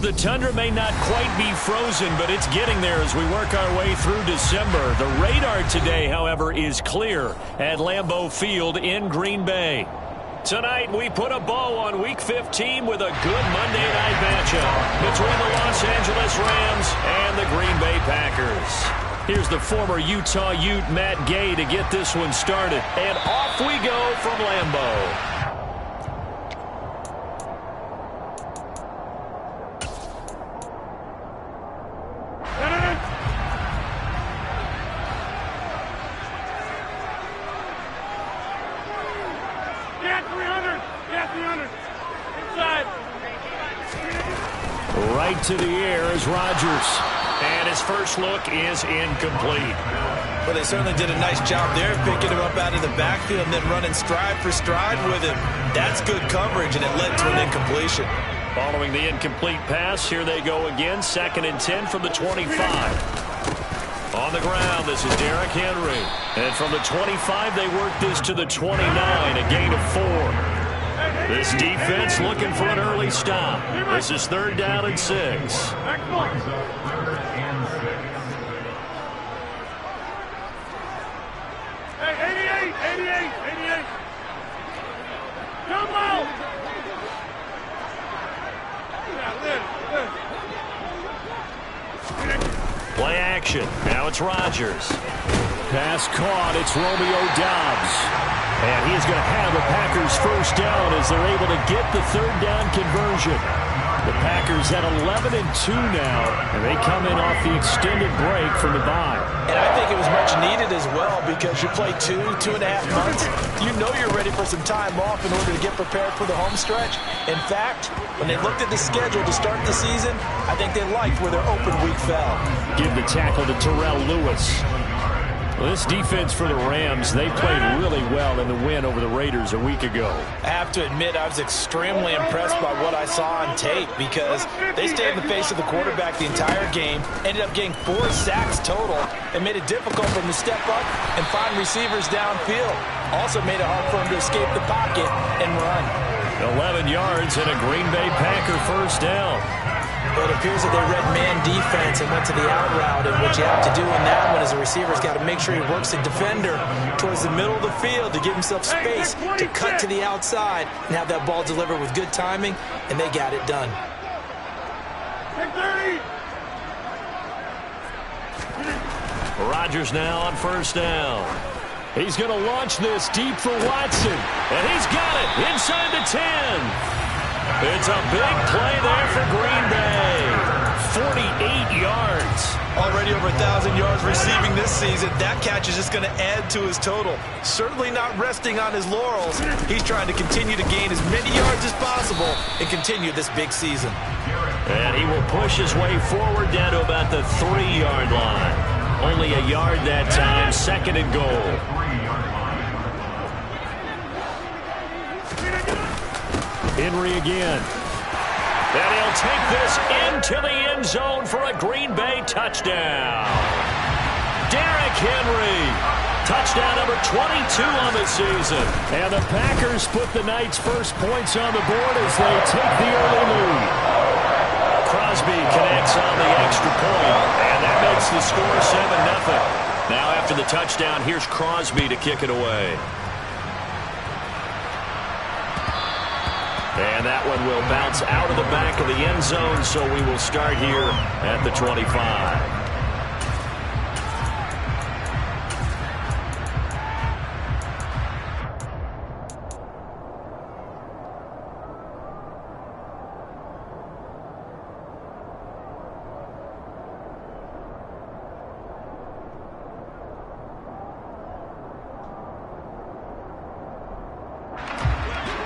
The tundra may not quite be frozen, but it's getting there as we work our way through December. The radar today, however, is clear at Lambeau Field in Green Bay. Tonight, we put a bow on Week 15 with a good Monday night matchup between the Los Angeles Rams and the Green Bay Packers. Here's the former Utah Ute Matt Gay to get this one started. And off we go from Lambeau. Right to the air is Rodgers. And his first look is incomplete. Well, they certainly did a nice job there, picking him up out of the backfield and then running stride for stride with him. That's good coverage, and it led to an incompletion. Following the incomplete pass, here they go again. 2nd and 10 from the 25. On the ground, this is Derrick Henry. And from the 25, they work this to the 29, a gain of 4. This defense looking for an early stop. This is 3rd down and 6. Hey, 88. Come on! Play action. Now it's Rodgers. Pass caught. It's Romeo Doubs. And he's going to have the Packers first down as they're able to get the 3rd down conversion. The Packers at 11-2 now, and they come in off the extended break from the bye. And I think it was much needed as well because you play 2.5 months. You know you're ready for some time off in order to get prepared for the home stretch. In fact, when they looked at the schedule to start the season, I think they liked where their open week fell. Give the tackle to Terrell Lewis. Well, this defense for the Rams, they played really well in the win over the Raiders a week ago. I have to admit, I was extremely impressed by what I saw on tape because they stayed in the face of the quarterback the entire game, ended up getting 4 sacks total, and made it difficult for him to step up and find receivers downfield. Also made it hard for him to escape the pocket and run. 11 yards and a Green Bay Packer first down. But it appears that they read man defense and went to the out route, and what you have to do in that one is a receiver's got to make sure he works the defender towards the middle of the field to give himself space to cut to the outside and have that ball delivered with good timing, and they got it done. Rodgers now on first down. He's going to launch this deep for Watson, and he's got it inside the 10. It's a big play there for Green Bay. 48 yards. Already over 1,000 yards receiving this season. That catch is just going to add to his total. Certainly not resting on his laurels. He's trying to continue to gain as many yards as possible and continue this big season. And he will push his way forward down to about the 3-yard line. Only a yard that time. 2nd and goal. Henry again. And he'll take this into the end zone for a Green Bay touchdown. Derrick Henry. Touchdown number 22 on the season. And the Packers put the night's first points on the board as they take the early lead. Crosby connects on the extra point, and that makes the score 7-0. Now after the touchdown, here's Crosby to kick it away. And that one will bounce out of the back of the end zone, so we will start here at the 25.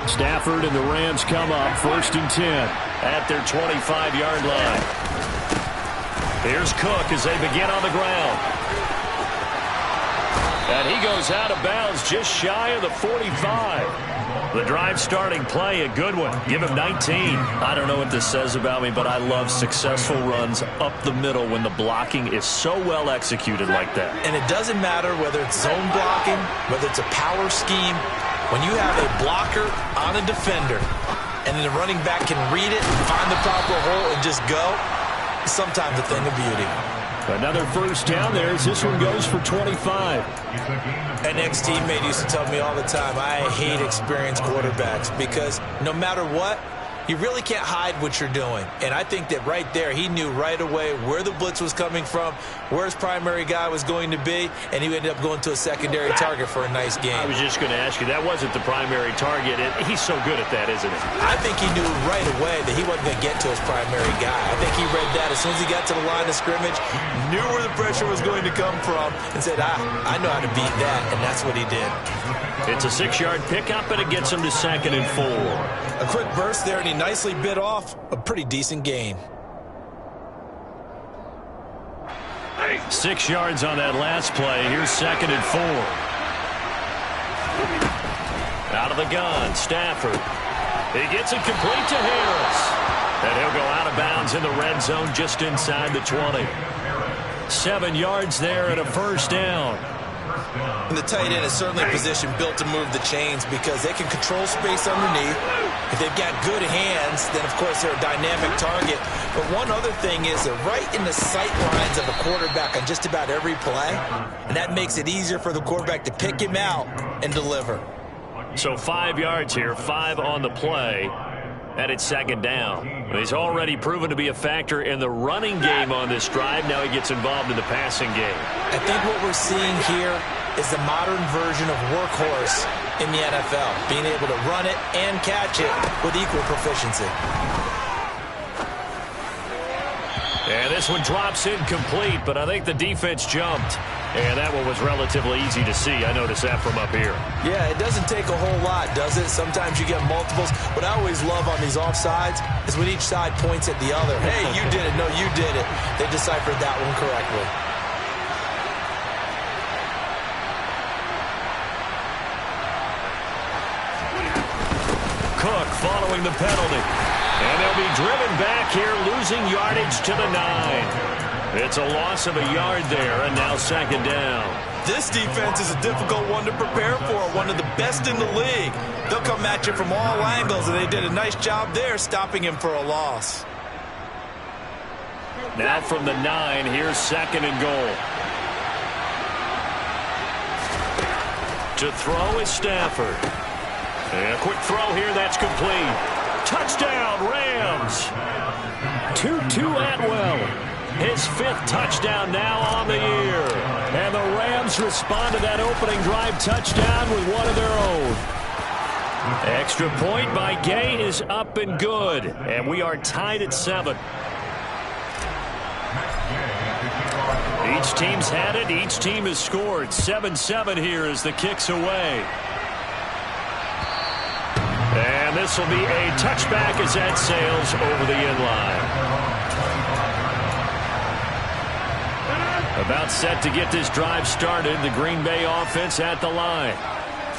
Stafford and the Rams come up 1st and 10 at their 25-yard line. Here's Cook as they begin on the ground. And he goes out of bounds just shy of the 45. The drive starting play, a good one. Give him 19. I don't know what this says about me, but I love successful runs up the middle when the blocking is so well executed like that. And it doesn't matter whether it's zone blocking, whether it's a power scheme. When you have a blocker on a defender and then the running back can read it, find the proper hole, and just go, sometimes a thing of beauty. Another first down there as this one goes for 25. An ex-teammate used to tell me all the time, I hate experienced quarterbacks because no matter what, you really can't hide what you're doing. And I think that right there, he knew right away where the blitz was coming from, where his primary guy was going to be, and he ended up going to a secondary target for a nice game. I was just going to ask you, that wasn't the primary target. He's so good at that, isn't he? I think he knew right away that he wasn't going to get to his primary guy. I think he read that as soon as he got to the line of scrimmage, knew where the pressure was going to come from, and said, I know how to beat that, and that's what he did. It's a 6-yard pickup, and it gets him to 2nd and 4. A quick burst there, and he nicely bit off a pretty decent gain. 6 yards on that last play. Here's 2nd and 4. Out of the gun, Stafford. He gets it complete to Harris. And he'll go out of bounds in the red zone just inside the 20. 7 yards there and a first down. And the tight end is certainly a position built to move the chains because they can control space underneath. If they've got good hands, then, of course, they're a dynamic target. But one other thing is they're right in the sight lines of a quarterback on just about every play, and that makes it easier for the quarterback to pick him out and deliver. So 5 yards here, 5 on the play, and it's 2nd down. He's already proven to be a factor in the running game on this drive. Now he gets involved in the passing game. I think what we're seeing here is the modern version of workhorse in the NFL, being able to run it and catch it with equal proficiency. And this one drops incomplete, but I think the defense jumped. And that one was relatively easy to see. I noticed that from up here. Yeah, it doesn't take a whole lot, does it? Sometimes you get multiples. What I always love on these offsides is when each side points at the other. Hey, you did it. No, you did it. They deciphered that one correctly. Cook following the penalty. And they'll be driven back here, losing yardage to the 9. It's a loss of a yard there, and now 2nd down. This defense is a difficult one to prepare for, one of the best in the league. They'll come at you from all angles, and they did a nice job there stopping him for a loss. Now from the 9, here's 2nd and goal. To throw is Stafford. And a quick throw here, that's complete. Touchdown, Rams. Tutu Atwell. His 5th touchdown now on the year. And the Rams respond to that opening drive touchdown with one of their own. Extra point by Gay is up and good. And we are tied at 7. Each team's had it. Each team has scored. 7-7 here as the kick's away. And this will be a touchback as that sails over the end line. About set to get this drive started. The Green Bay offense at the line.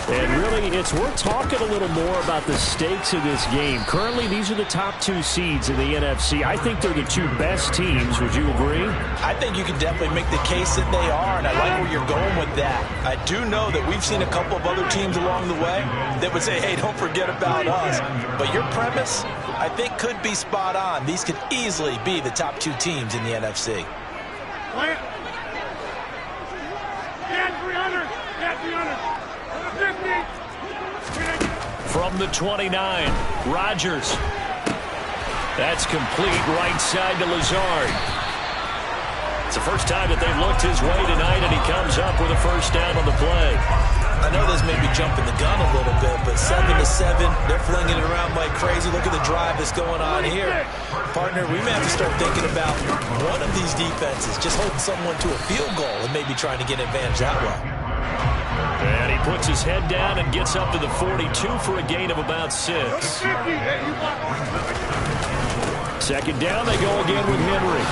And really, it's worth talking a little more about the stakes of this game. Currently, these are the top 2 seeds in the NFC. I think they're the 2 best teams. Would you agree? I think you can definitely make the case that they are, and I like where you're going with that. I do know that we've seen a couple of other teams along the way that would say, hey, don't forget about us. But your premise, I think, could be spot on. These could easily be the top 2 teams in the NFC. From the 29, Rodgers. That's complete right side to Lazard. It's the first time that they've looked his way tonight, and he comes up with a first down on the play. I know this may be jumping the gun a little bit, but 7-7, they're flinging it around like crazy. Look at the drive that's going on here. Partner, we may have to start thinking about one of these defenses just holding someone to a field goal and maybe trying to get advantage that way. And he puts his head down and gets up to the 42 for a gain of about 6. 2nd down, they go again with Henry.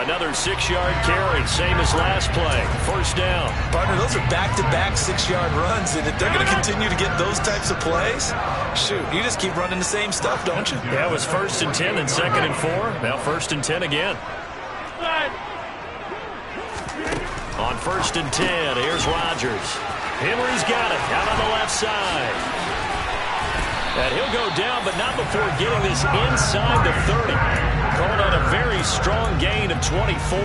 Another 6-yard carry, same as last play. First down. Partner, those are back-to-back 6-yard runs, and if they're going to continue to get those types of plays, shoot, you just keep running the same stuff, don't you? Yeah, it was 1st and 10, then 2nd and 4. Now 1st and 10 again. On 1st and 10, here's Rodgers. Henry's got it out on the left side. And he'll go down, but not before getting this inside the 30. Called on a very strong gain of 24.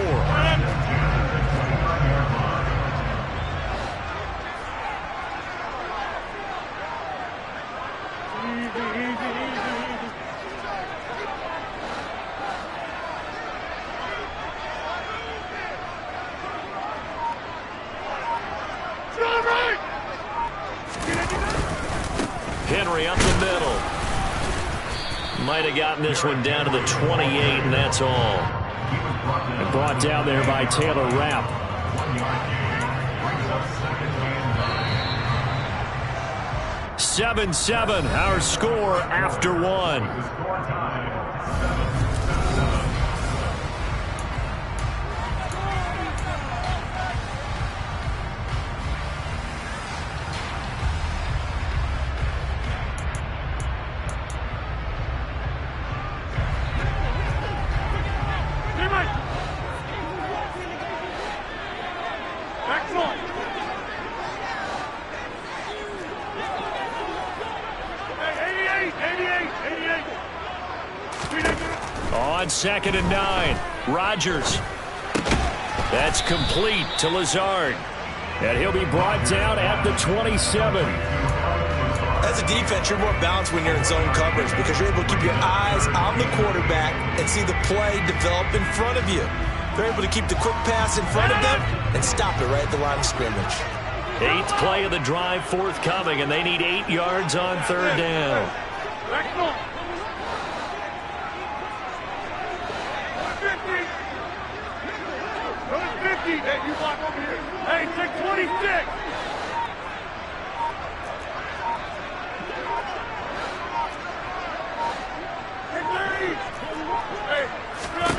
Henry up the middle. Might have gotten this one down to the 28, and that's all. And brought down there by Taylor Rapp. "7-7", our score after one. On 2nd and 9, Rodgers. That's complete to Lazard. And he'll be brought down at the 27. As a defense, you're more balanced when you're in zone coverage because you're able to keep your eyes on the quarterback and see the play develop in front of you. They're able to keep the quick pass in front of them and stop it right at the line of scrimmage. 8th play of the drive forthcoming, and they need 8 yards on 3rd down. 50. Hey, you block over here. Hey, take 26.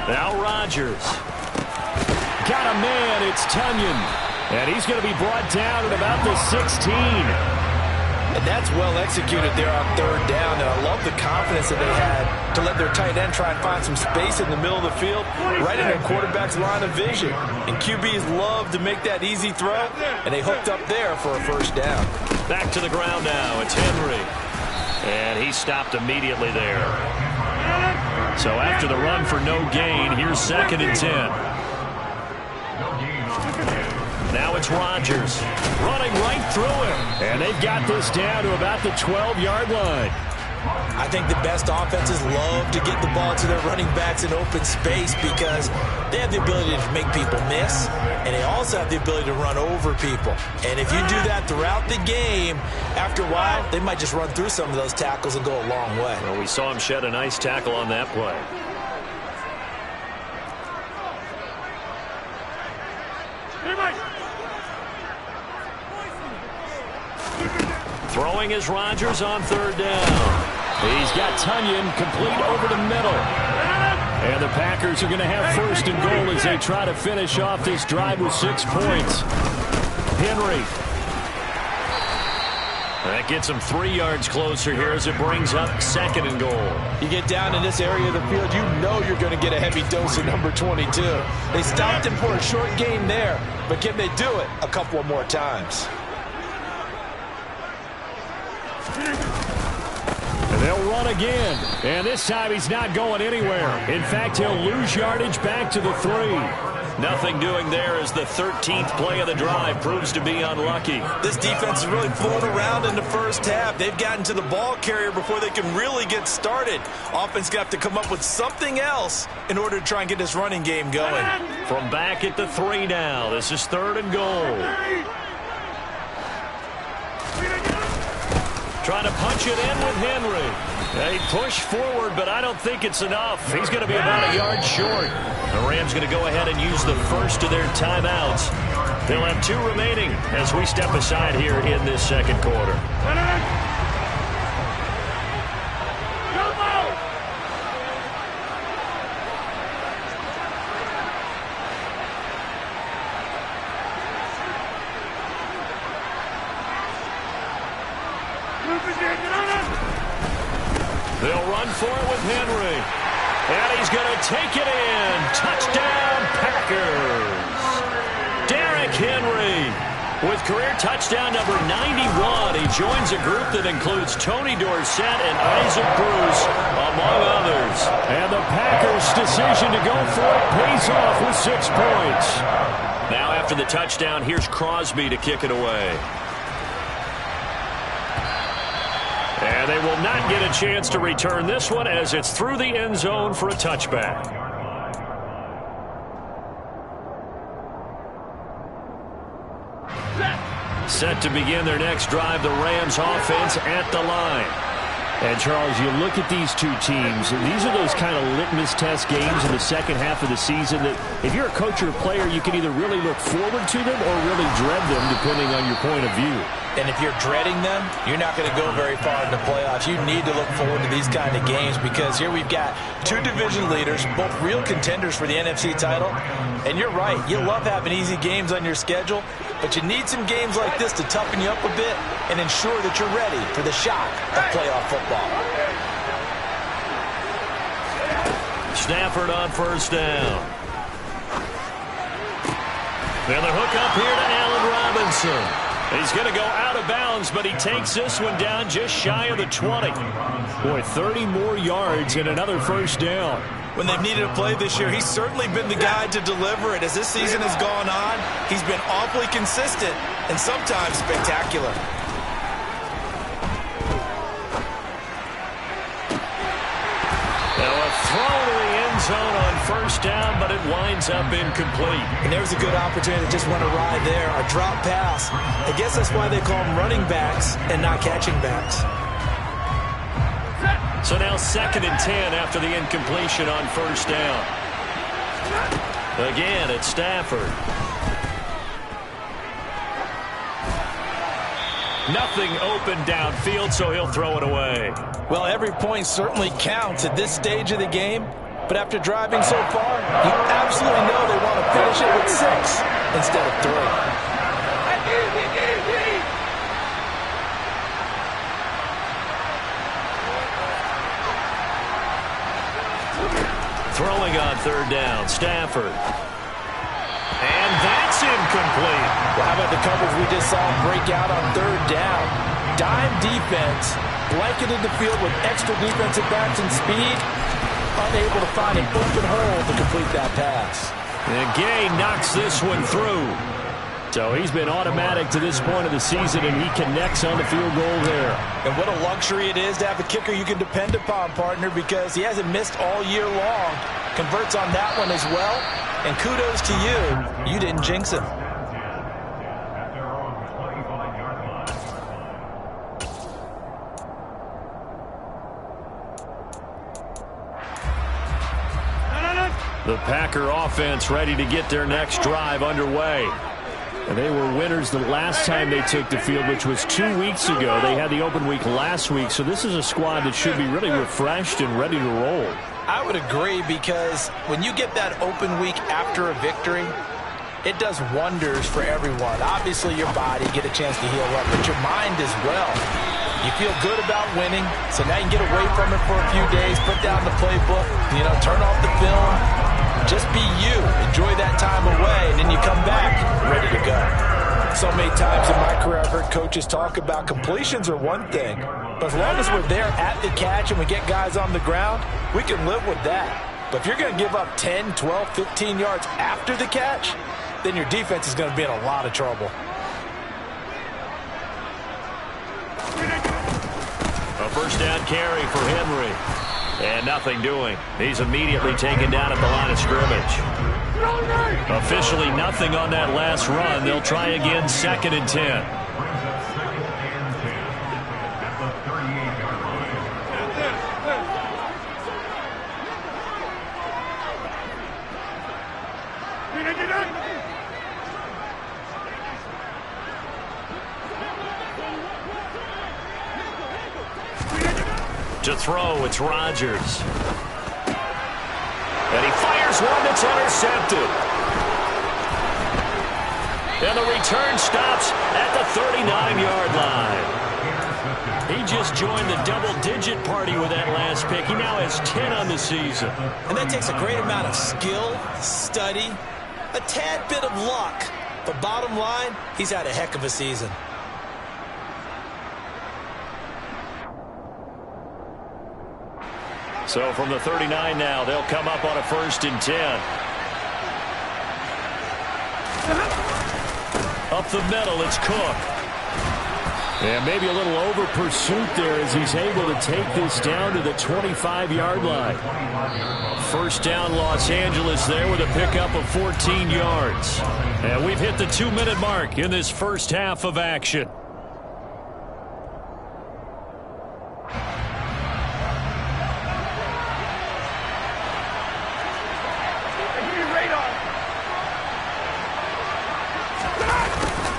Now Rodgers. Got a man, it's Tunyon. And he's going to be brought down at about the 16. And that's well executed there on 3rd down. And I love the confidence that they had to let their tight end try and find some space in the middle of the field, right in their quarterback's line of vision. And QBs love to make that easy throw, and they hooked up there for a 1st down. Back to the ground now. It's Henry. And he stopped immediately there. So after the run for no gain, here's 2nd and 10. Now it's Rodgers running right through him. And they've got this down to about the 12-yard line. I think the best offenses love to get the ball to their running backs in open space because they have the ability to make people miss, and they also have the ability to run over people. And if you do that throughout the game, after a while, they might just run through some of those tackles and go a long way. Well, we saw him shed a nice tackle on that play. Throwing is Rodgers on 3rd down. He's got Tunyon complete over the middle. And the Packers are going to have 1st and goal as they try to finish off this drive with 6 points. Henry. That gets them 3 yards closer here as it brings up 2nd and goal. You get down in this area of the field, you know you're going to get a heavy dose of number 22. They stopped him for a short gain there, but can they do it a couple more times? And they'll run again. And this time he's not going anywhere. In fact, he'll lose yardage back to the 3. Nothing doing there as the 13th play of the drive proves to be unlucky. This defense is really fooling around in the 1st half. They've gotten to the ball carrier before they can really get started. Offense got to come up with something else in order to try and get this running game going. From back at the 3 now. This is 3rd and goal. Trying to punch it in with Henry. They push forward, but I don't think it's enough. He's going to be about a yard short. The Rams going to go ahead and use the first of their timeouts. They'll have 2 remaining as we step aside here in this 2nd quarter. They'll run for it with Henry. And he's going to take it in. Touchdown, Packers. Derrick Henry With career touchdown number 91, he joins a group that includes Tony Dorsett and Isaac Bruce, among others. And the Packers' decision to go for it pays off with 6 points. Now after the touchdown, here's Crosby to kick it away. And they will not get a chance to return this one as it's through the end zone for a touchback. Set to begin their next drive, the Rams offense at the line. And, Charles, you look at these two teams, and these are those kind of litmus test games in the second half of the season that if you're a coach or a player, you can either really look forward to them or really dread them, depending on your point of view. And if you're dreading them, you're not going to go very far in the playoffs. You need to look forward to these kind of games because here we've got two division leaders, both real contenders for the NFC title. And you're right, you love having easy games on your schedule, but you need some games like this to toughen you up a bit and ensure that you're ready for the shock of playoff football. Stafford on first down. And the hook up here to Allen Robinson. He's going to go out of bounds, but he takes this one down just shy of the 20. Boy, 30 more yards and another first down. When they've needed a play this year, he's certainly been the guy to deliver it. As this season has gone on, he's been awfully consistent and sometimes spectacular. Now a throw to the end zone on first down, but it winds up incomplete. And there's a good opportunity to just run a ride there, a drop pass. I guess that's why they call them running backs and not catching backs. So now 2nd and 10 after the incompletion on first down. Again, it's Stafford. Nothing open downfield, so he'll throw it away. Well, every point certainly counts at this stage of the game. But after driving so far, you absolutely know they want to finish it with 6 instead of 3. Throwing on 3rd down, Stafford. And that's incomplete. Well, how about the coverage we just saw break out on 3rd down? Dime defense, blanketed the field with extra defensive backs and speed, unable to find an open hole to complete that pass. And Gay knocks this one through. So he's been automatic to this point of the season, and he connects on the field goal there. And what a luxury it is to have a kicker you can depend upon, partner, because he hasn't missed all year long. Converts on that one as well. And kudos to you. You didn't jinx him. The Packer offense ready to get their next drive underway. And they were winners the last time they took the field, which was 2 weeks ago. They had the open week last week, so this is a squad that should be really refreshed and ready to roll. I would agree, because when you get that open week after a victory, it does wonders for everyone. Obviously, your body get a chance to heal up, but your mind as well. You feel good about winning, so now you can get away from it for a few days, put down the playbook, turn off the film. Just be you. Enjoy that time away, and then you come back ready to go. So many times in my career, I've heard coaches talk about completions are one thing, but as long as we're there at the catch and we get guys on the ground, we can live with that. But if you're going to give up 10, 12, 15 yards after the catch, then your defense is going to be in a lot of trouble. A first down carry for Henry. And nothing doing. He's immediately taken down at the line of scrimmage. Officially nothing on that last run. They'll try again, 2nd and 10. To throw, it's Rodgers. And he fires one that's intercepted. And the return stops at the 39-yard line. He just joined the double-digit party with that last pick. He now has 10 on the season. And that takes a great amount of skill, study, a tad bit of luck. But bottom line, he's had a heck of a season. So from the 39 now, they'll come up on a 1st and 10. Up the middle, it's Cook. And maybe a little over pursuit there as he's able to take this down to the 25-yard line. 1st down, Los Angeles there with a pickup of 14 yards. And we've hit the 2-minute mark in this first half of action.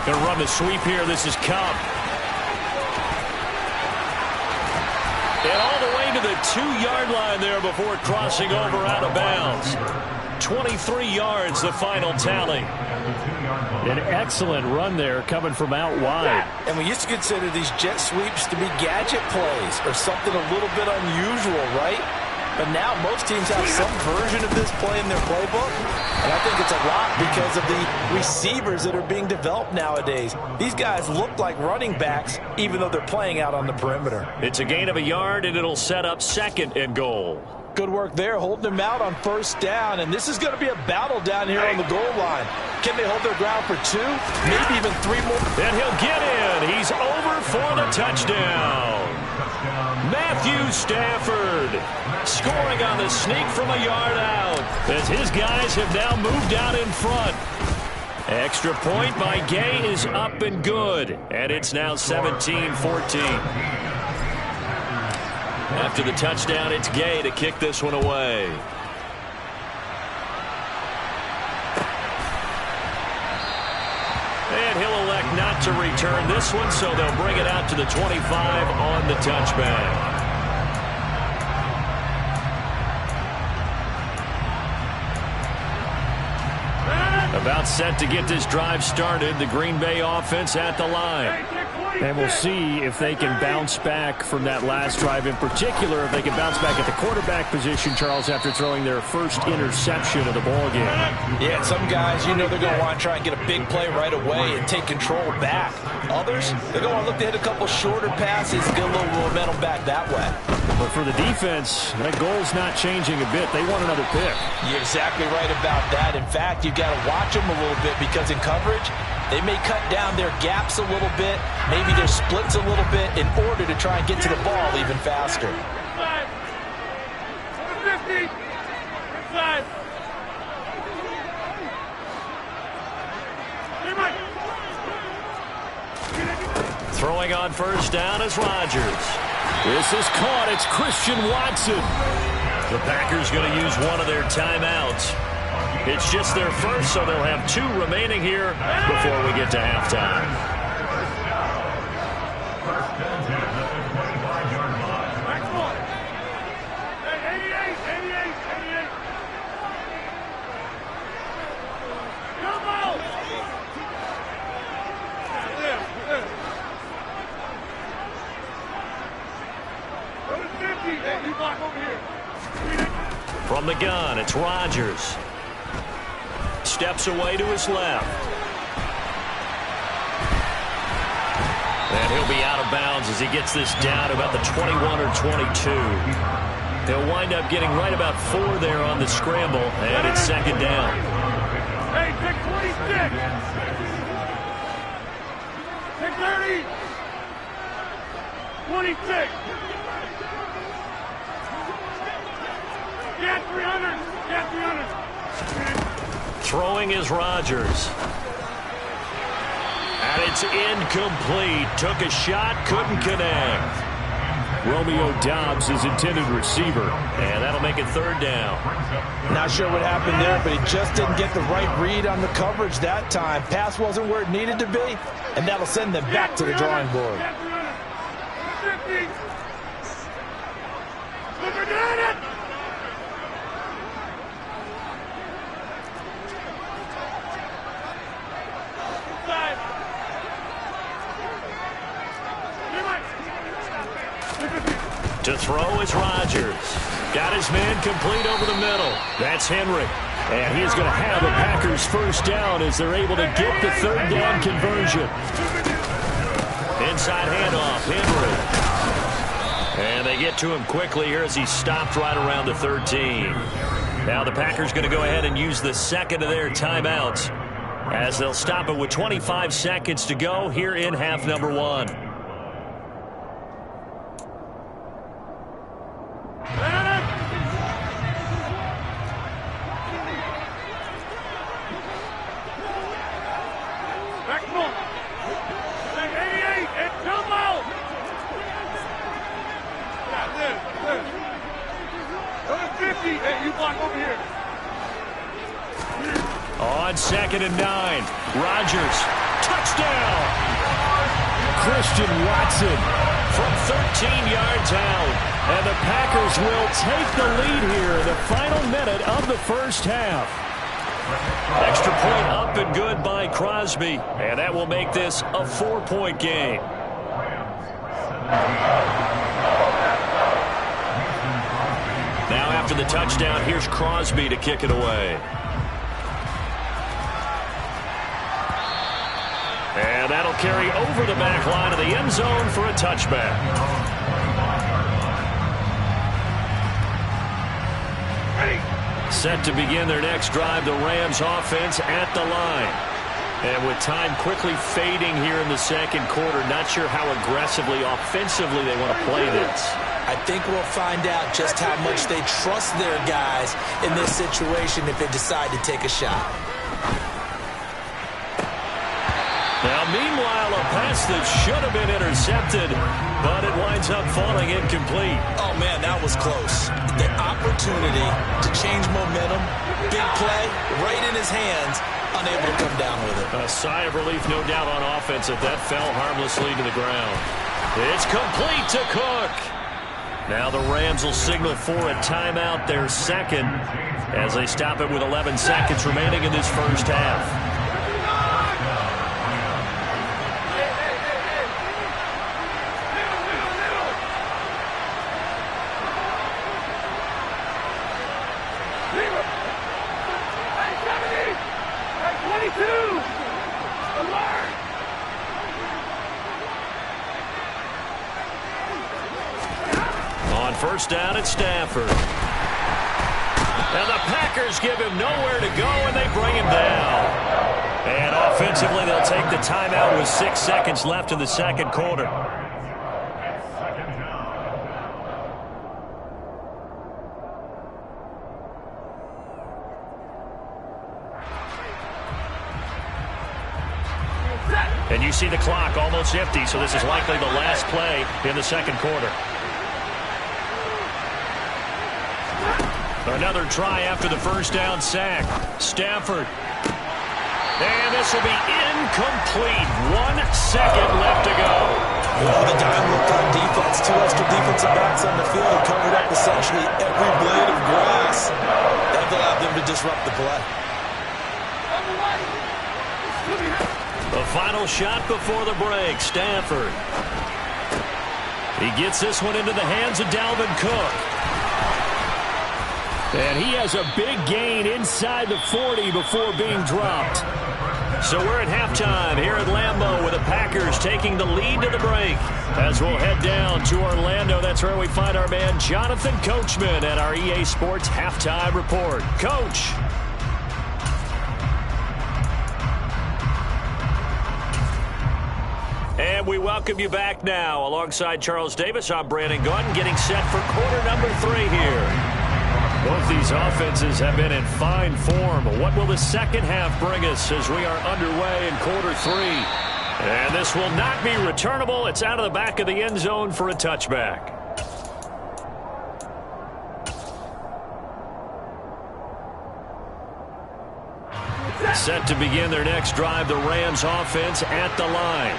Going to run the sweep here. This is Cobb. And all the way to the 2-yard line there before crossing over out of bounds. 23 yards, the final tally. An excellent run there coming from out wide. And we used to consider these jet sweeps to be gadget plays or something a little bit unusual, right? But now most teams have some version of this play in their playbook. And I think it's a lot because of the receivers that are being developed nowadays. These guys look like running backs even though they're playing out on the perimeter. It's a gain of a yard, and it'll set up 2nd and goal. Good work there, holding them out on 1st down. And this is going to be a battle down here on the goal line. Can they hold their ground for 2? Maybe even 3 more. And he'll get in. He's over for the touchdown. Matthew Stafford scoring on the sneak from a yard out as his guys have now moved out in front. Extra point by Gay is up and good, and it's now 17-14. After the touchdown, it's Gay to kick this one away. And he'll elect not to return this one, so they'll bring it out to the 25 on the touchback. About set to get this drive started. The Green Bay offense at the line. And we'll see if they can bounce back from that last drive, in particular if they can bounce back at the quarterback position, Charles, after throwing their first interception of the ball game. Yeah, some guys, you know they're going to want to try and get a big play right away and take control back. Others, they're going to look to hit a couple shorter passes, get a little momentum back that way. But for the defense, that goal's not changing a bit. They want another pick. You're exactly right about that. In fact, you've got to watch them a little bit because in coverage, they may cut down their gaps a little bit, maybe their splits a little bit in order to try and get to the ball even faster. Throwing on 1st down is Rodgers. This is caught. It's Christian Watson. The Packers going to use one of their timeouts. It's just their first, so they'll have 2 remaining here before we get to halftime. From the gun, it's Rodgers. Steps away to his left. And he'll be out of bounds as he gets this down to about the 21 or 22. He'll wind up getting right about 4 there on the scramble, and it's 2nd down. Hey, pick 26. Pick 30. 26. Get 300. Get 300. Throwing is Rodgers. And it's incomplete. Took a shot, couldn't connect. Romeo Doubs, his intended receiver. And that'll make it 3rd down. Not sure what happened there, but he just didn't get the right read on the coverage that time. Pass wasn't where it needed to be, and that'll send them back to the drawing board. To throw is Rodgers. Got his man complete over the middle. That's Henry. And he is going to have a Packers first down as they're able to get the third down conversion. Inside handoff, Henry. And they get to him quickly here as he stopped right around the 13. Now the Packers going to go ahead and use the second of their timeouts as they'll stop it with 25 seconds to go here in half number 1. On 2nd and 9, Rodgers, touchdown! Christian Watson From 13 yards out. And the Packers will take the lead here in the final minute of the first half. Extra point up and good by Crosby. And that will make this a 4-point game. Now after the touchdown, here's Crosby to kick it away. And that'll carry over the back line of the end zone for a touchback. Set to begin their next drive, the Rams offense at the line. And with time quickly fading here in the second quarter, not sure how aggressively, offensively they want to play this. I think we'll find out just how much they trust their guys in this situation if they decide to take a shot. Now, meanwhile, a pass that should have been intercepted, but it winds up falling incomplete. Oh, man, that was close. The opportunity to change momentum, big play, right in his hands, unable to come down with it. A sigh of relief, no doubt, on offense that fell harmlessly to the ground. It's complete to Cook. Now the Rams will signal for a timeout, their second, as they stop it with 11 seconds remaining in this first half. First down at Stafford. And the Packers give him nowhere to go, and they bring him down. And offensively, they'll take the timeout with 6 seconds left in the second quarter. And you see the clock almost empty, so this is likely the last play in the second quarter. Another try after the first down sack. Stafford. And this will be incomplete. 1 second left to go. Well, the dime looked on defense. 2 extra defensive backs on the field covered up essentially every blade of grass. That allowed them to disrupt the play. The final shot before the break. Stafford. He gets this one into the hands of Dalvin Cook. And he has a big gain inside the 40 before being dropped. So we're at halftime here at Lambeau with the Packers taking the lead to the break. As we'll head down to Orlando, that's where we find our man Jonathan Coachman at our EA Sports Halftime Report. Coach. And we welcome you back now. Alongside Charles Davis, I'm Brandon Gaudin getting set for quarter number 3 here. Both these offenses have been in fine form. What will the second half bring us as we are underway in quarter 3? And this will not be returnable. It's out of the back of the end zone for a touchback. Set to begin their next drive, the Rams offense at the line.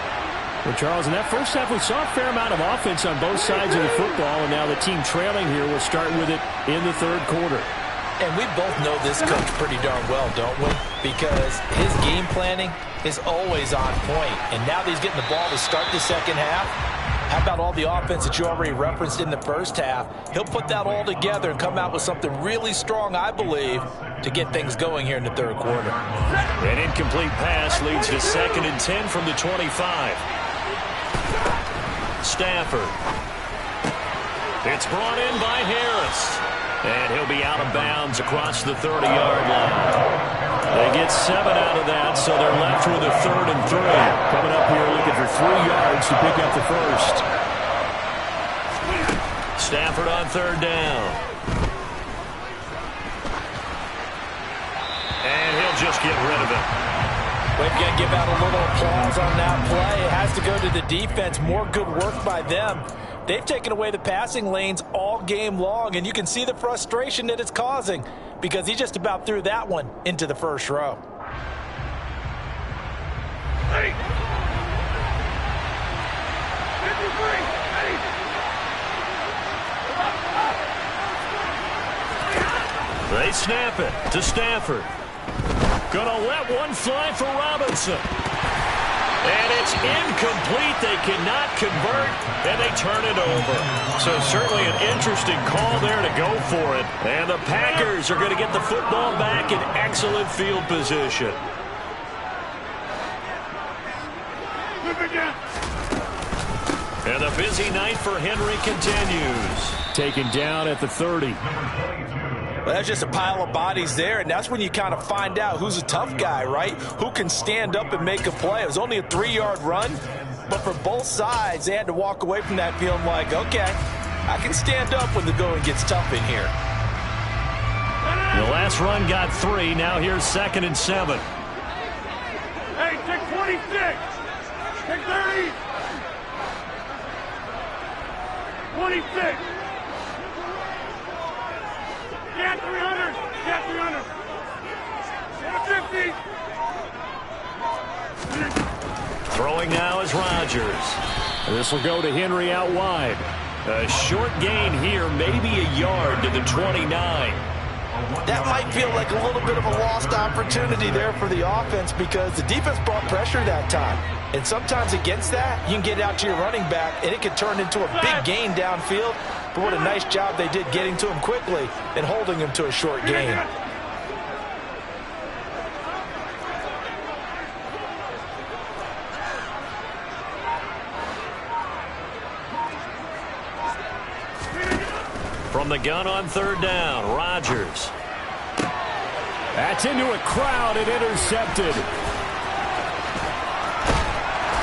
Well, Charles, in that first half, we saw a fair amount of offense on both sides of the football, and now the team trailing here will start with it in the third quarter. And we both know this coach pretty darn well, don't we? Because his game planning is always on point. And now that he's getting the ball to start the second half, How about all the offense that you already referenced in the first half? He'll put that all together and come out with something really strong, I believe, to get things going here in the third quarter. An incomplete pass leads to 2nd and 10 from the 25. Stafford. It's brought in by Harris. And he'll be out of bounds across the 30-yard line. They get 7 out of that, so they're left with a 3rd and 3. Coming up here looking for 3 yards to pick up the first. Stafford on 3rd down. And he'll just get rid of it. We've got to give out a little applause on that play. It has to go to the defense. More good work by them. They've taken away the passing lanes all game long, and you can see the frustration that it's causing because he just about threw that one into the first row. Ready. 53. They snap it to Stafford. Gonna let one fly for Robinson. And it's incomplete. They cannot convert, and they turn it over. So certainly an interesting call there to go for it. And the Packers are going to get the football back in excellent field position. And the busy night for Henry continues. Taken down at the 30. Well, that's just a pile of bodies there, and that's when you kind of find out who's a tough guy, right? Who can stand up and make a play. It was only a 3-yard run, but for both sides, they had to walk away from that feeling like, okay, I can stand up when the going gets tough in here. The last run got 3. Now here's 2nd and 7. Hey, take 26. Take 30. 26. Get 300. Get 300. Get 50. Throwing now is Rodgers. This will go to Henry out wide. A short gain here, maybe a yard to the 29. That might feel like a little bit of a lost opportunity there for the offense because the defense brought pressure that time. And sometimes against that, you can get out to your running back, and it can turn into a big gain downfield. But what a nice job they did getting to him quickly and holding him to a short gain. From the gun on 3rd down, Rodgers. That's into a crowd and intercepted.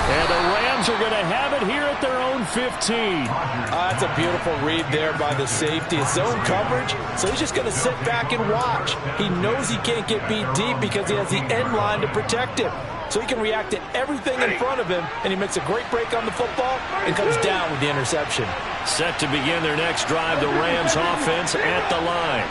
And the Rams are going to have it here at their own 15. That's a beautiful read there by the safety. It's zone coverage, so he's just going to sit back and watch. He knows he can't get beat deep because he has the end line to protect him. So he can react to everything in front of him, and he makes a great break on the football and comes down with the interception. Set to begin their next drive, the Rams offense at the line.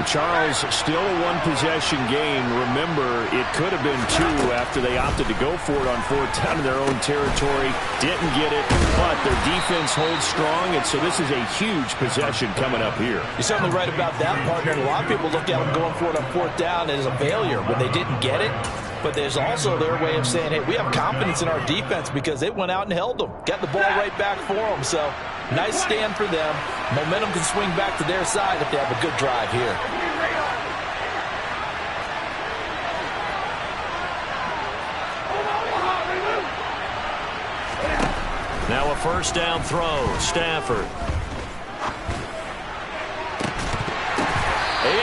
Charles, still a one-possession game. Remember, it could have been 2 after they opted to go for it on 4th down in their own territory. Didn't get it, but their defense holds strong, and so this is a huge possession coming up here. You're certainly right about that, partner. And a lot of people look at them going for it on 4th down as a failure when they didn't get it. But there's also their way of saying, hey, we have confidence in our defense because they went out and held them. Got the ball right back for them. So nice stand for them. Momentum can swing back to their side if they have a good drive here. Now a 1st down throw, Stafford.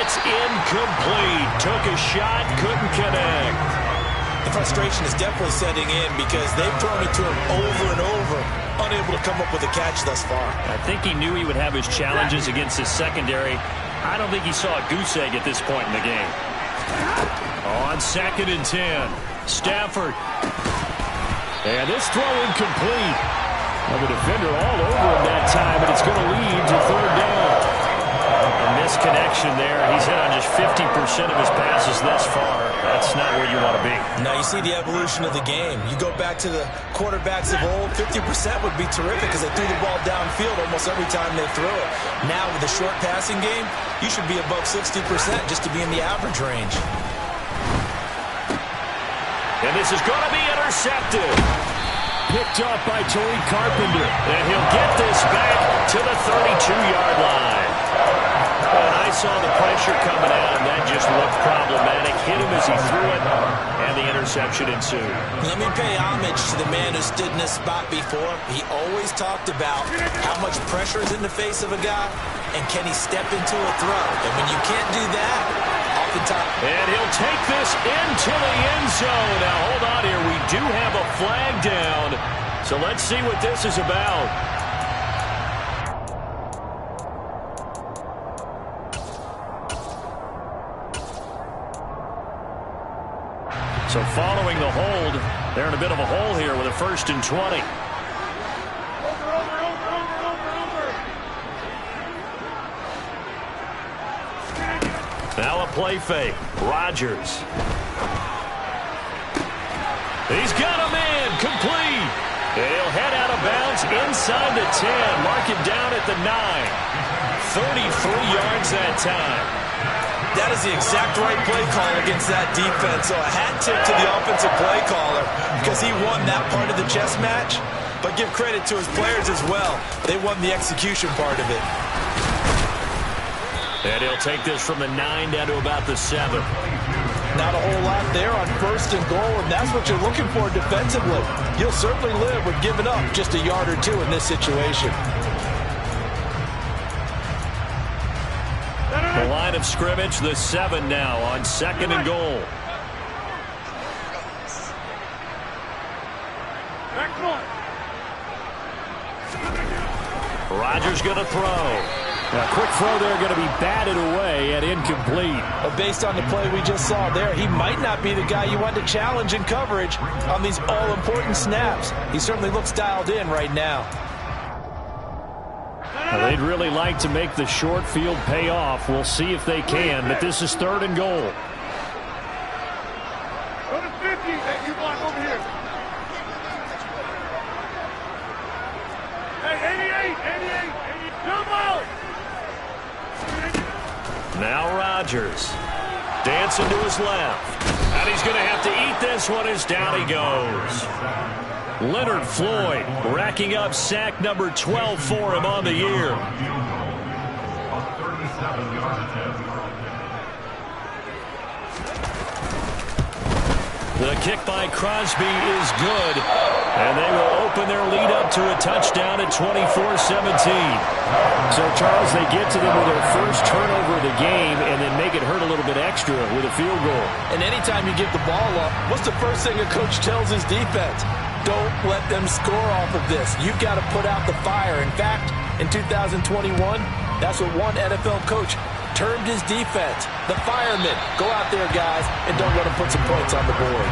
It's incomplete. Took a shot, couldn't connect. The frustration is definitely setting in because they've thrown it to him over and over, unable to come up with a catch thus far. I think he knew he would have his challenges against his secondary. I don't think he saw a goose egg at this point in the game. On 2nd and 10, Stafford. And this throw incomplete. Well, the defender all over him that time, and it's going to lead to 3rd down. A misconnection there. He's hit on just 50% of his passes thus far. That's not where you want to be. Now you see the evolution of the game. You go back to the quarterbacks of old, 50% would be terrific because they threw the ball downfield almost every time they threw it. Now with the short passing game, you should be above 60% just to be in the average range. And this is going to be intercepted. picked up by Tariq Carpenter. And he'll get this back to the 32-yard line. And I saw the pressure coming out, and that just looked problematic. Hit him as he threw it, and the interception ensued. Let me pay homage to the man who stood in this spot before. He always talked about how much pressure is in the face of a guy, and can he step into a throw. And when you can't do that, oftentimes... And he'll take this into the end zone. Now, hold on here. We do have a flag down. So let's see what this is about. So following the hold, they're in a bit of a hole here with a 1st and 20. Now a play fake. Rodgers. He's got a man. Complete. And he'll head out of bounds inside the 10. Mark it down at the 9. 33 yards that time. That is the exact right play call against that defense. So a hat tip to the offensive play caller because he won that part of the chess match. But give credit to his players as well. They won the execution part of it. And he'll take this from the 9 down to about the 7. Not a whole lot there on 1st and goal, and that's what you're looking for defensively. You'll certainly live with giving up just a yard or two in this situation. The line of scrimmage, the 7 now on 2nd and goal. Rodgers going to throw. A quick throw there going to be batted away and incomplete. But based on the play we just saw there, he might not be the guy you want to challenge in coverage on these all-important snaps. He certainly looks dialed in right now. Well, they'd really like to make the short field pay off. We'll see if they can, but this is 3rd and goal. Go to 50. Hey, you block over here. Hey, 88. Jump out. Now Rodgers. Dancing to his left. And he's going to have to eat this one as down he goes. Leonard Floyd racking up sack number 12 for him on the year. The kick by Crosby is good. And they will open their lead up to a touchdown at 24-17. So, Charles, they get to them with their first turnover of the game and then make it hurt a little bit extra with a field goal. And anytime you give the ball up, what's the first thing a coach tells his defense? Don't let them score off of this. You've got to put out the fire. In fact, in 2021, that's what one NFL coach termed his defense. The firemen. Go out there, guys, and don't let them put some points on the board.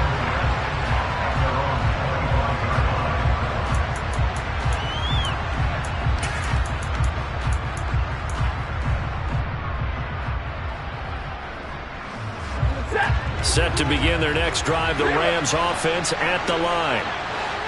Set to begin their next drive, the Rams offense at the line.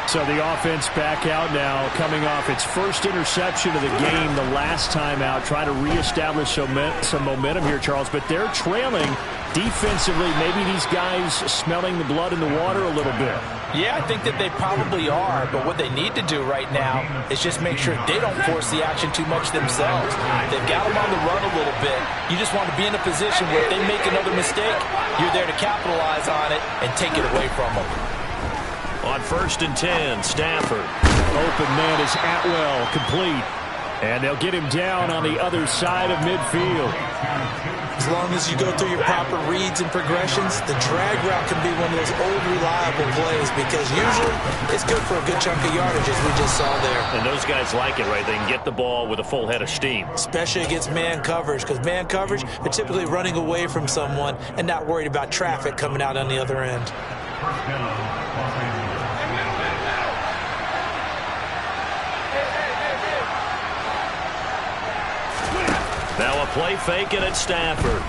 So the offense back out now, coming off its first interception of the game the last time out, trying to reestablish some momentum here, Charles. But they're trailing defensively. Maybe these guys smelling the blood in the water a little bit. Yeah, I think that they probably are, but what they need to do right now is just make sure they don't force the action too much themselves. They've got them on the run a little bit. You just want to be in a position where if they make another mistake, you're there to capitalize on it and take it away from them. On 1st and 10, Stafford. Open man is Atwell, complete. And they'll get him down on the other side of midfield. As long as you go through your proper reads and progressions, the drag route can be one of those old reliable plays because usually it's good for a good chunk of yardage as we just saw there. And those guys like it, right? They can get the ball with a full head of steam. Especially against man coverage because man coverage, they're typically running away from someone and not worried about traffic coming out on the other end. Now a play fake it at Stafford.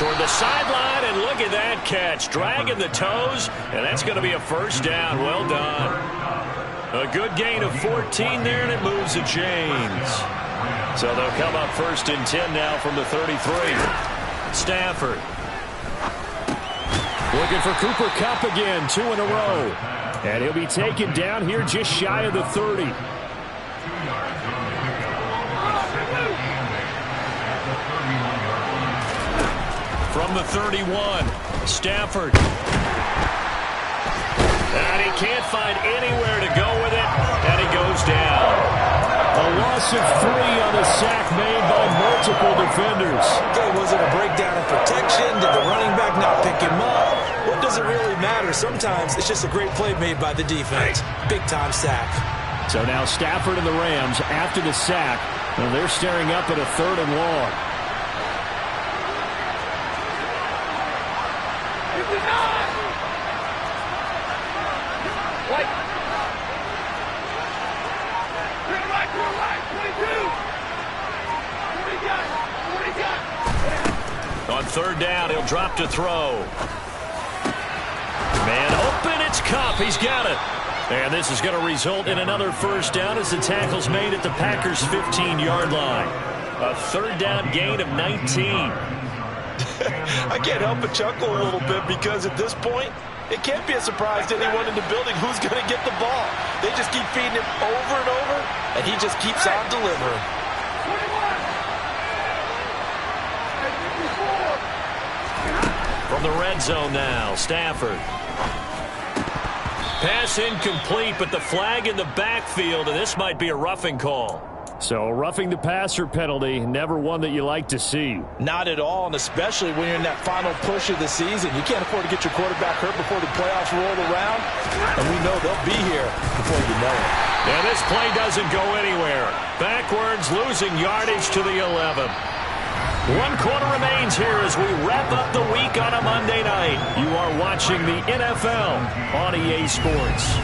Toward the sideline, and look at that catch. Dragging the toes, and that's going to be a 1st down. Well done. A good gain of 14 there, and it moves the chains. So they'll come up 1st and 10 now from the 33. Stafford. Looking for Cooper Kupp again, 2 in a row. And he'll be taken down here just shy of the 30. From the 31, Stafford. And he can't find anywhere to go with it, and he goes down. A loss of 3 on the sack made by multiple defenders. Okay, was it a breakdown in protection? Did the running back not pick him up? What does it really matter? Sometimes it's just a great play made by the defense. Big-time sack. So now Stafford and the Rams, after the sack, well, they're staring up at a 3rd and long. On 3rd down, he'll drop to throw. Man open, it's Kupp. He's got it. And this is going to result in another 1st down as the tackle's made at the Packers' 15-yard line. A 3rd down gain of 19. I can't help but chuckle a little bit because at this point, it can't be a surprise to anyone in the building who's going to get the ball. They just keep feeding him over and over, and he just keeps on delivering. From the red zone now, Stafford. Pass incomplete, but the flag in the backfield, and this might be a roughing call. So roughing the passer penalty, never one that you like to see. Not at all, and especially when you're in that final push of the season. You can't afford to get your quarterback hurt before the playoffs roll around, and we know they'll be here before you know it. And this play doesn't go anywhere. Backwards, losing yardage to the 11. 1 quarter remains here as we wrap up the week on a Monday night. You are watching the NFL on EA Sports.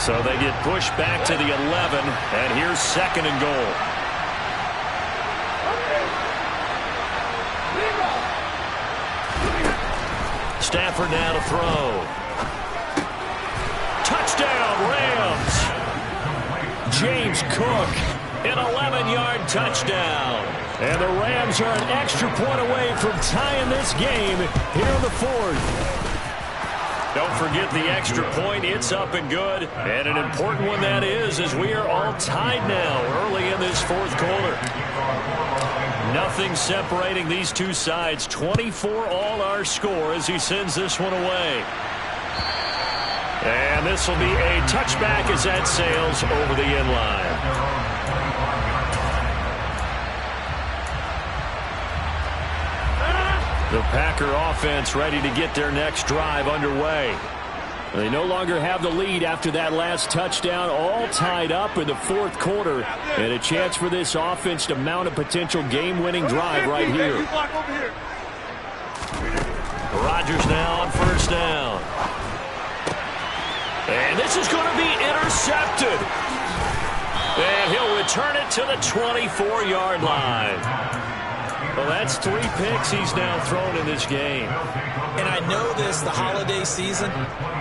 So they get pushed back to the 11, and here's 2nd and goal. Stafford now to throw. Touchdown, Rams. James Cook, an 11-yard touchdown. And the Rams are an extra point away from tying this game here in the 4th. Don't forget the extra point. It's up and good. And an important one that is, as we are all tied now early in this 4th quarter. Nothing separating these two sides. 24 all our score as he sends this one away. And this will be a touchback as that sails over the end line. The Packer offense ready to get their next drive underway. They no longer have the lead after that last touchdown, all tied up in the 4th quarter, and a chance for this offense to mount a potential game-winning drive right here. Rodgers now on 1st down. And this is going to be intercepted. And he'll return it to the 24-yard line. Well, that's 3 picks he's now thrown in this game. And I know this, the holiday season,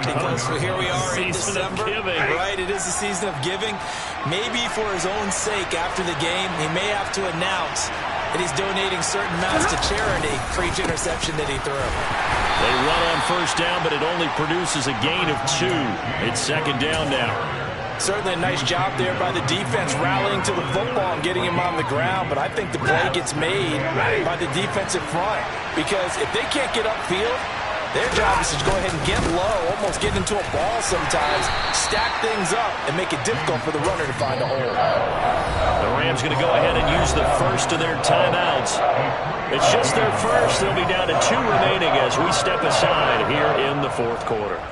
because here we are in December. Right, it is the season of giving. Maybe for his own sake after the game, he may have to announce that he's donating certain amounts to charity for each interception that he threw. They run on 1st down, but it only produces a gain of 2. It's 2nd down now. Certainly a nice job there by the defense rallying to the football and getting him on the ground, but I think the play gets made by the defensive front because if they can't get upfield, their job is to go ahead and get low, almost get into a ball sometimes, stack things up, and make it difficult for the runner to find a hole. The Rams going to go ahead and use the first of their timeouts. It's just their first. They'll be down to 2 remaining as we step aside here in the 4th quarter.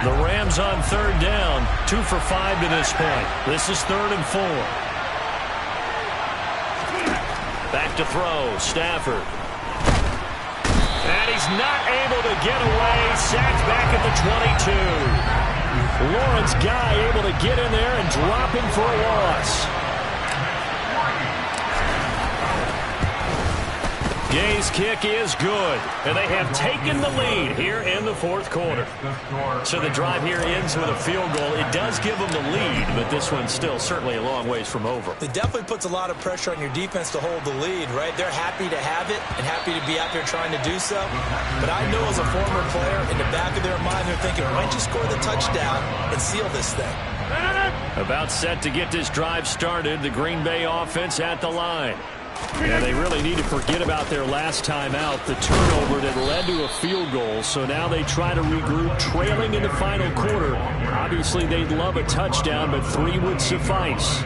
The Rams on 3rd down, 2 for 5 to this point. This is 3rd and 4. Back to throw, Stafford. And he's not able to get away. Sacked back at the 22. Lawrence Guy able to get in there and drop him for a loss. Jay's kick is good, and they have taken the lead here in the fourth quarter. So the drive here ends with a field goal. It does give them the lead, but this one's still certainly a long ways from over. It definitely puts a lot of pressure on your defense to hold the lead, right? They're happy to have it and happy to be out there trying to do so. But I know as a former player, in the back of their mind, they're thinking, why don't you score the touchdown and seal this thing? About set to get this drive started, the Green Bay offense at the line. Yeah, they really need to forget about their last time out, the turnover that led to a field goal. So now they try to regroup, trailing in the final quarter. Obviously, they'd love a touchdown, but 3 would suffice.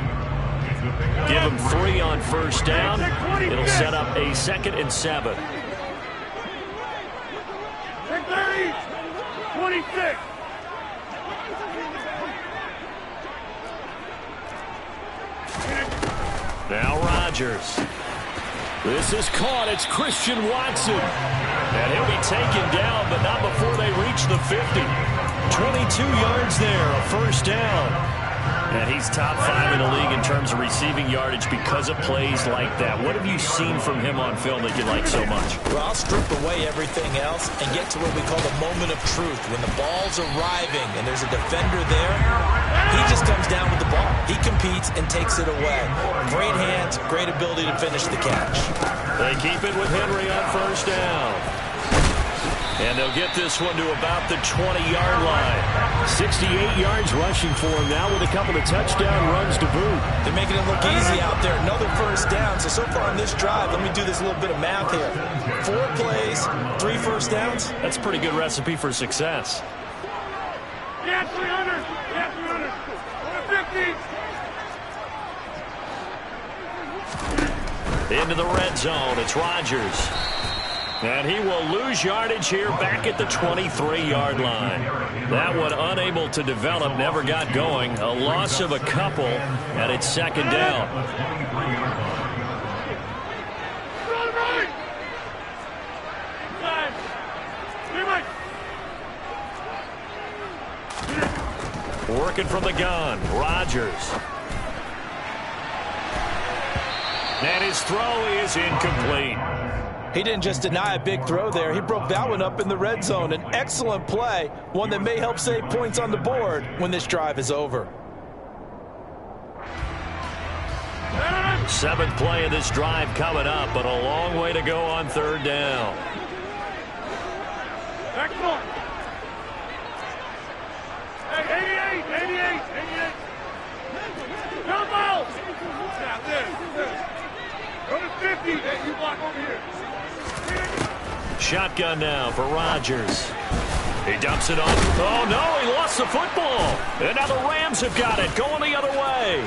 Give them 3 on first down. It'll set up a 2nd and 7. 26. Now Rodgers. This is caught. It's Christian Watson. And he'll be taken down, but not before they reach the 50. 22 yards there, a first down. And he's top 5 in the league in terms of receiving yardage because of plays like that. What have you seen from him on film that you like so much? Well, I'll strip away everything else and get to what we call the moment of truth. When the ball's arriving and there's a defender there, he just comes down with the ball. He competes and takes it away. Great hands, great ability to finish the catch. They keep it with Henry on first down. And they'll get this one to about the 20-yard line. 68 yards rushing for him now with a couple of touchdown runs to boot. They're making it look easy out there. Another first down. So far on this drive, let me do this little bit of math here. 4 plays, 3 first downs. That's a pretty good recipe for success. Yeah, 300. Yeah, 350. Into the red zone. It's Rodgers. And he will lose yardage here back at the 23-yard line. That one unable to develop, never got going. A loss of a couple, and it's 2nd down. Working from the gun, Rodgers. And his throw is incomplete. He didn't just deny a big throw there. He broke that one up in the red zone. An excellent play, one that may help save points on the board when this drive is over. 7th play of this drive coming up, but a long way to go on 3rd down. Excellent. Hey, 88. Come out. Now, this. Go to 50. Hey, you block over here. Shotgun now for Rodgers. He dumps it off. Oh, no, he lost the football. And now the Rams have got it, going the other way.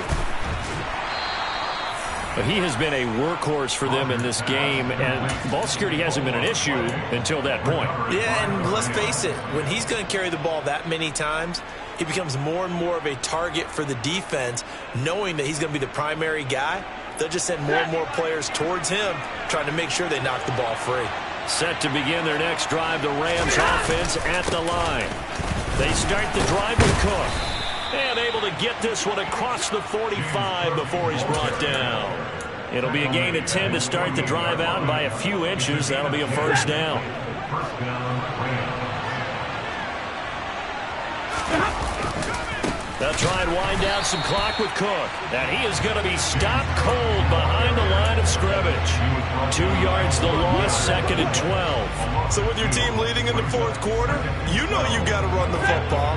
But he has been a workhorse for them in this game, and ball security hasn't been an issue until that point. Yeah, and let's face it, when he's going to carry the ball that many times, he becomes more and more of a target for the defense, knowing that he's going to be the primary guy. They'll just send more and more players towards him, trying to make sure they knock the ball free. Set to begin their next drive, the Rams offense at the line. They start the drive with Cook. And able to get this one across the 45 before he's brought down. It'll be a gain of 10 to start the drive out by a few inches. That'll be a first down. They'll try and wind down some clock with Cook. And he is going to be stopped cold behind the line of scrimmage. 2 yards the loss, 2nd and 12. So with your team leading in the 4th quarter, you know you've got to run the football.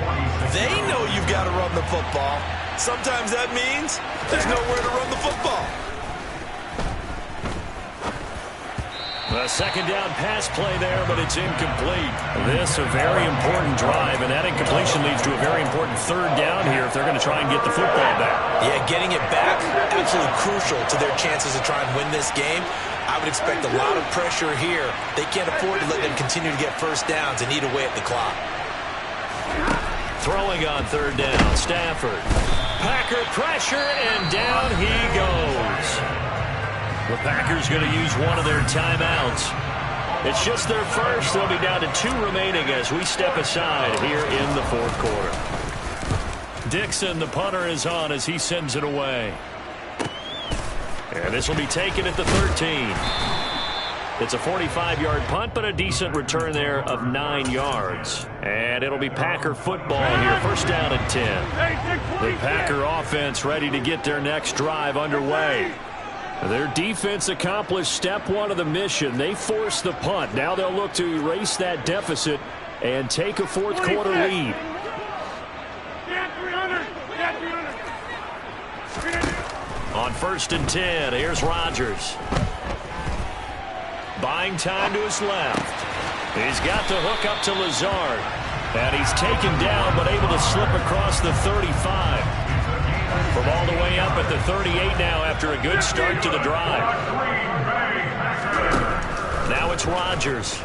They know you've got to run the football. Sometimes that means there's nowhere to run the football. A 2nd down pass play there, but it's incomplete. This a very important drive, and that incompletion leads to a very important 3rd down here if they're going to try and get the football back. Yeah, getting it back, absolutely crucial to their chances to try and win this game. I would expect a lot of pressure here. They can't afford to let them continue to get first downs and eat away at the clock. Throwing on 3rd down, Stafford. Packer pressure, and down he goes. The Packers going to use one of their timeouts. It's just their first. They'll be down to 2 remaining as we step aside here in the 4th quarter. Dixon, the punter, is on as he sends it away. And this will be taken at the 13. It's a 45-yard punt, but a decent return there of 9 yards. And it'll be Packer football here. First down and 10. The Packer offense ready to get their next drive underway. Their defense accomplished step one of the mission. They forced the punt. Now they'll look to erase that deficit and take a fourth quarter lead. On first and 10, here's Rodgers. Buying time to his left. He's got the hook up to Lazard. And he's taken down but able to slip across the 35. From all the way up at the 38 now after a good start to the drive. Now it's Rodgers.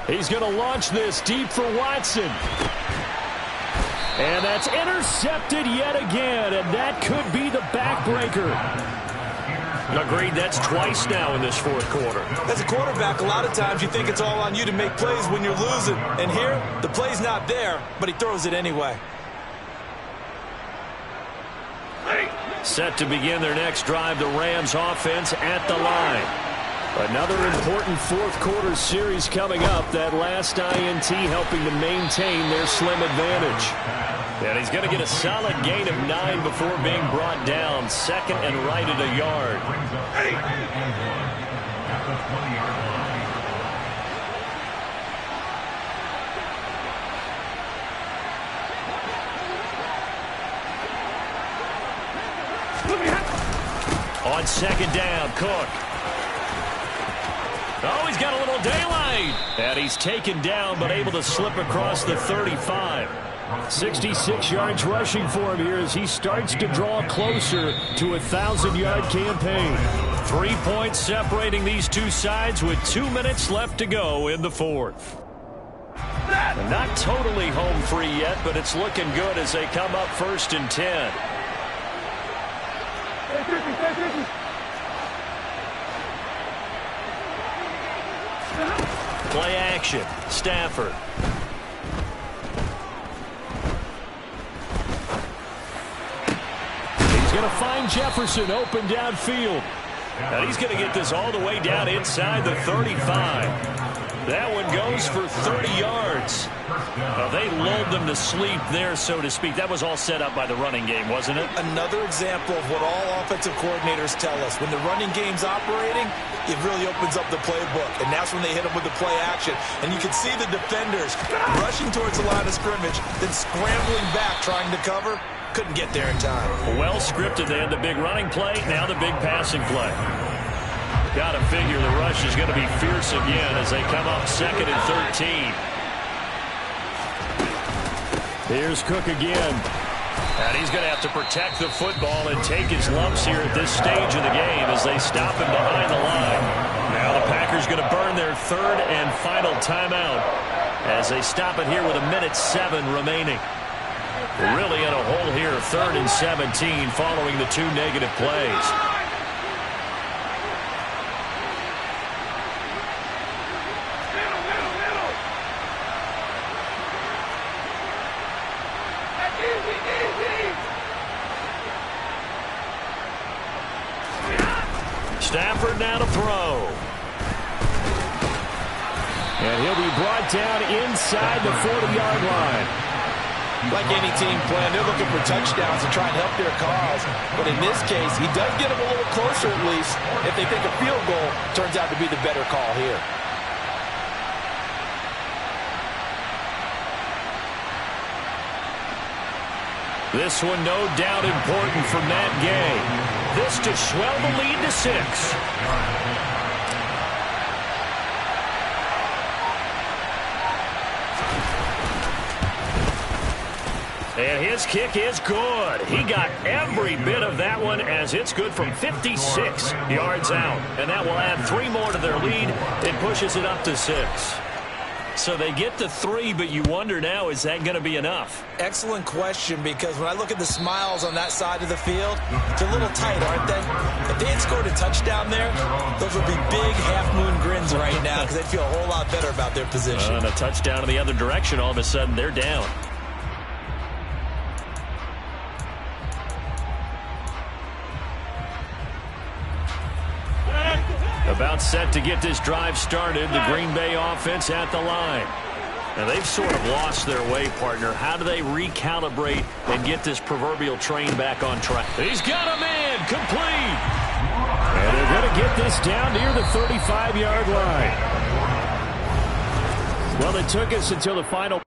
He's going to launch this deep for Watson. And that's intercepted yet again, and that could be the backbreaker. Agreed, that's twice now in this fourth quarter. As a quarterback, a lot of times you think it's all on you to make plays when you're losing. And here, the play's not there, but he throws it anyway. Set to begin their next drive, the Rams offense at the line. Another important fourth quarter series coming up. That last INT helping to maintain their slim advantage. And he's going to get a solid gain of 9 before being brought down. Second and right at a yard. On second down, Cook. Oh, he's got a little daylight. And he's taken down but able to slip across the 35. 66 yards rushing for him here as he starts to draw closer to a 1,000-yard campaign. 3 points separating these two sides with 2 minutes left to go in the fourth. Not totally home free yet, but it's looking good as they come up first and 10. Play action. Stafford. He's going to find Jefferson open downfield. And he's going to get this all the way down inside the 35. That one goes for 30 yards. They lulled them to sleep there, so to speak. That was all set up by the running game, wasn't it? Another example of what all offensive coordinators tell us. When the running game's operating, it really opens up the playbook. And that's when they hit them with the play action. And you can see the defenders rushing towards the line of scrimmage, then scrambling back, trying to cover. Couldn't get there in time. Well scripted. They had the big running play, now the big passing play. Got to figure the rush is going to be fierce again as they come up second and 13. Here's Cook again. And he's going to have to protect the football and take his lumps here at this stage of the game as they stop him behind the line. Now the Packers going to burn their third and final timeout as they stop it here with 1:07 remaining. Really in a hole here, 3rd and 17 following the 2 negative plays. Stafford now to throw. And he'll be brought down inside the 40-yard line. Like any team plan, they're looking for touchdowns to try and help their cause. But in this case, he does get them a little closer at least if they think a field goal turns out to be the better call here. This one no doubt important for Matt Gay. This to swell the lead to 6. And his kick is good. He got every bit of that one as it's good from 56 yards out. And that will add 3 more to their lead. It pushes it up to 6. So they get to 3, but you wonder now, is that going to be enough? Excellent question, because when I look at the smiles on that side of the field, they're a little tight, aren't they? If they had scored a touchdown there, those would be big half-moon grins right now because they'd feel a whole lot better about their position. And a touchdown in the other direction, all of a sudden they're down. About set to get this drive started. The Green Bay offense at the line. Now, they've sort of lost their way, partner. How do they recalibrate and get this proverbial train back on track? He's got him in. Complete. And they're going to get this down near the 35-yard line. Well, it took us until the final.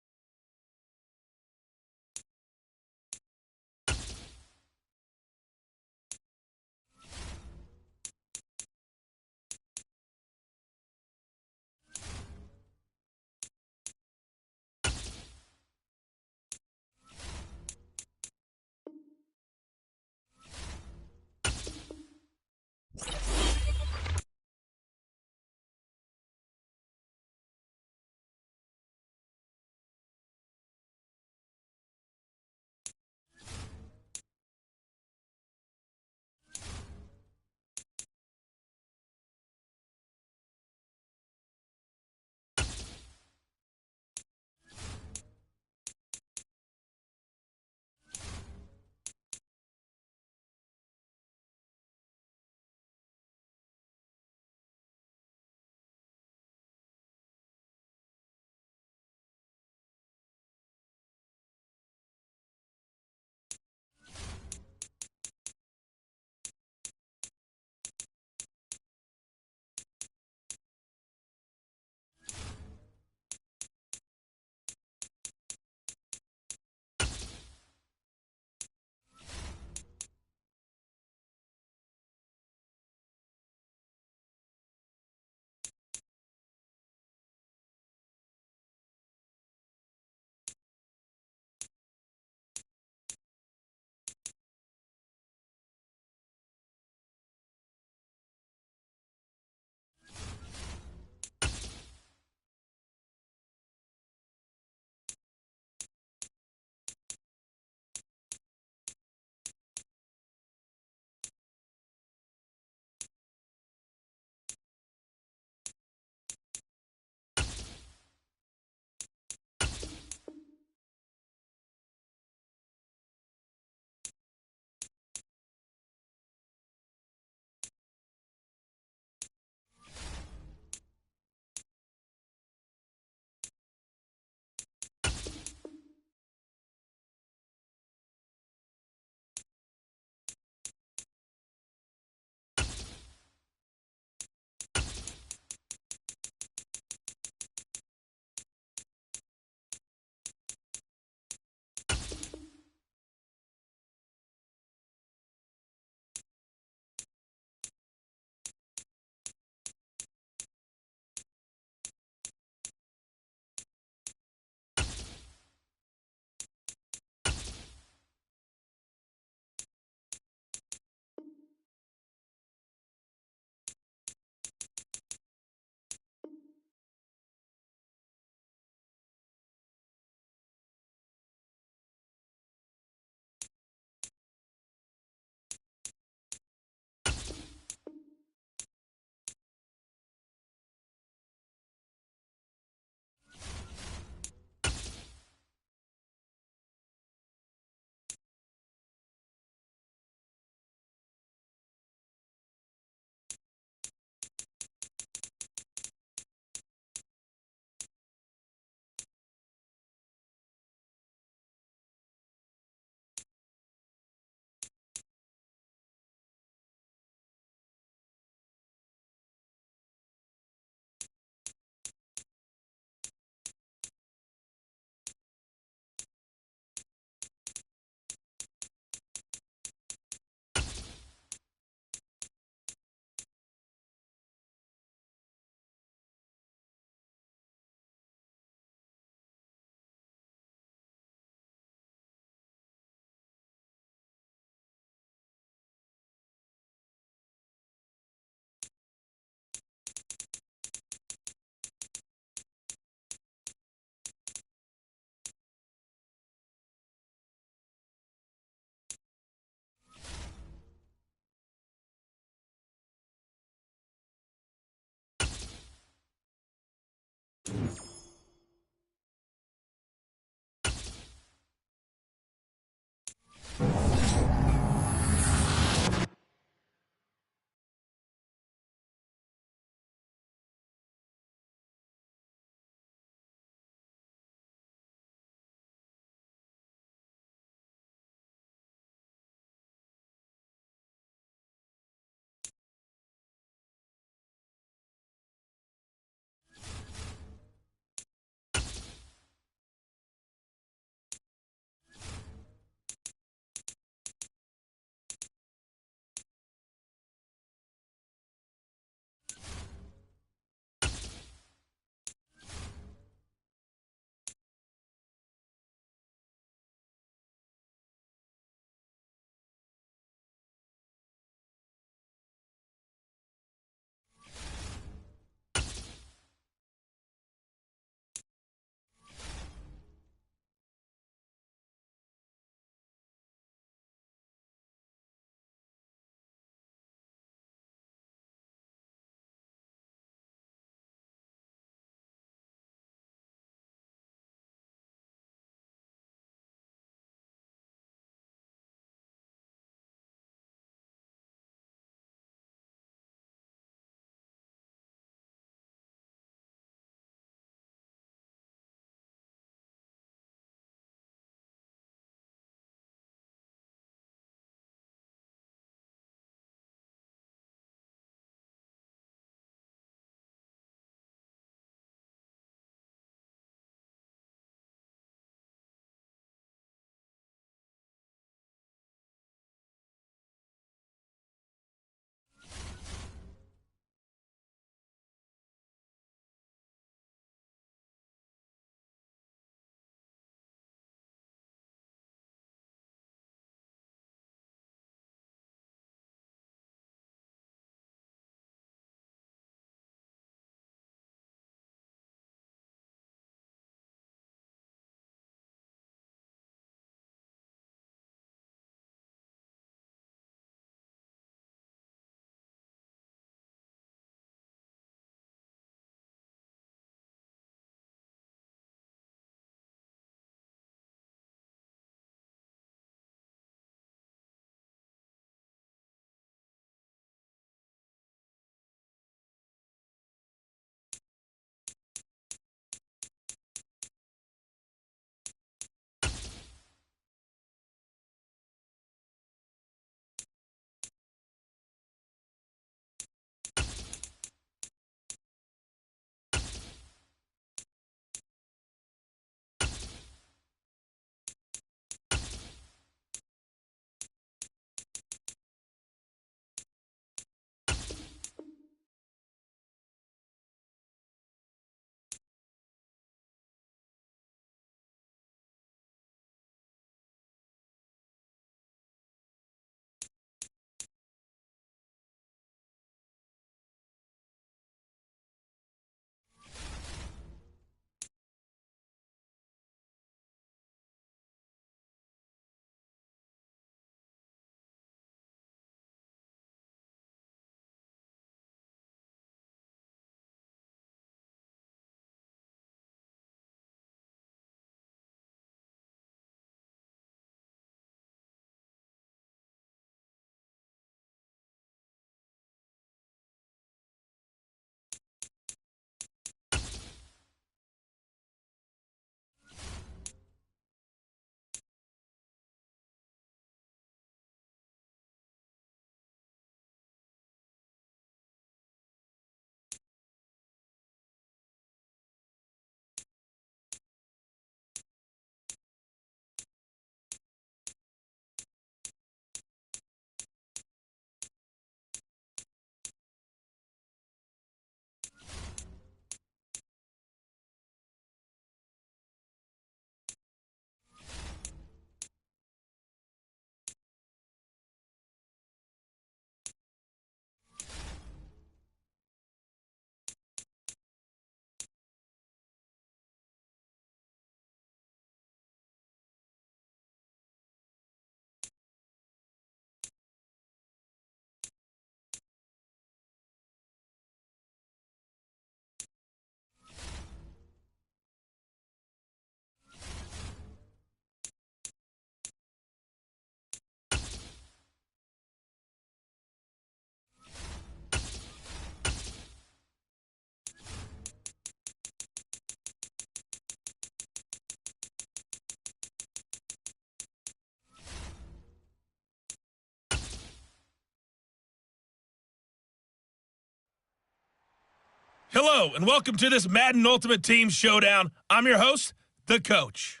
Hello, and welcome to this Madden Ultimate Team Showdown. I'm your host, The Coach.